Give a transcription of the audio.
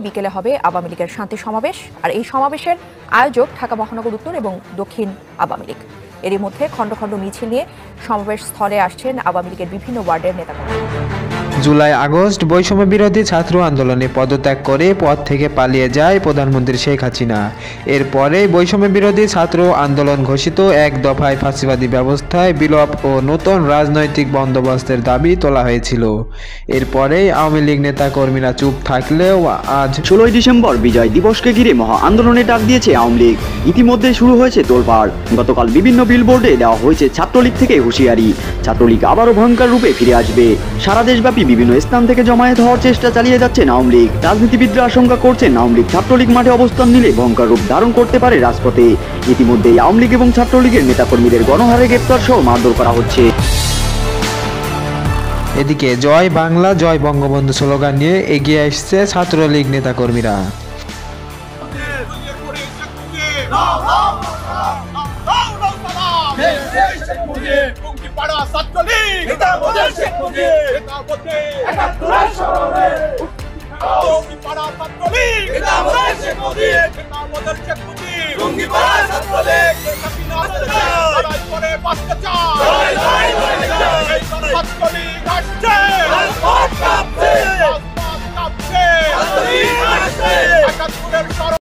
বিকেলে হবে আওয়ামী লীগের শান্তি সমাবেশ। আর এই সমাবেশের আয়োজক ঢাকা মহানগর উত্তর এবং দক্ষিণ আওয়ামী লীগ। এরই মধ্যে খণ্ড খণ্ড মিছিল নিয়ে সমাবেশ স্থলে আসছেন আওয়ামী লীগের বিভিন্ন ওয়ার্ডের নেতাকর্মী। জুলাই আগস্ট বৈষম্য বিরোধী ছাত্র আন্দোলনে পদত্যাগ করে পদ থেকে পালিয়ে যায় প্রধানমন্ত্রী শেখ হাসিনা। এরপরে বৈষম্য বিরোধী ছাত্র আন্দোলন ঘোষিত এক দফায় ফাঁসিবাদী ব্যবস্থায় বিলোপ ও নতুন রাজনৈতিক বন্দোবস্তের দাবি তোলা হয়েছিল। এরপরেই আওয়ামী লীগ নেতা কর্মীরা চুপ থাকলেও আজ 16 ডিসেম্বর বিজয় দিবসকে ঘিরে মহা আন্দোলনে ডাক দিয়েছে আওয়ামী লীগ। ইতিমধ্যে শুরু হয়েছে তোলপাড়। গতকাল বিভিন্ন বিলবোর্ডে দেওয়া হয়েছে ছাত্রলীগ থেকে হুঁশিয়ারি, ছাত্রলীগ আবারও ভয়ঙ্কর রূপে ফিরে আসবে। সারা দেশব্যাপী বিভিন্ন স্থান থেকে জমায়েত হওয়ার চেষ্টা চালিয়ে যাচ্ছেন আওয়ামী লীগ। রাজনীতিবিদরা আশঙ্কা করছেন আওয়ামী লীগ ছাত্রলীগ মাঠে অবস্থান নিলে ভয়ঙ্কর রূপ ধারণ করতে পারে রাজপথে। ইতিমধ্যেই আওয়ামী লীগ এবং ছাত্রলীগের নেতাকর্মীদের গণহারে গ্রেপ্তার সহ মারধর করা হচ্ছে। এদিকে জয় বাংলা জয় বঙ্গবন্ধু স্লোগান নিয়ে এগিয়ে আসছে ছাত্রলীগ নেতাকর্মীরা। জয়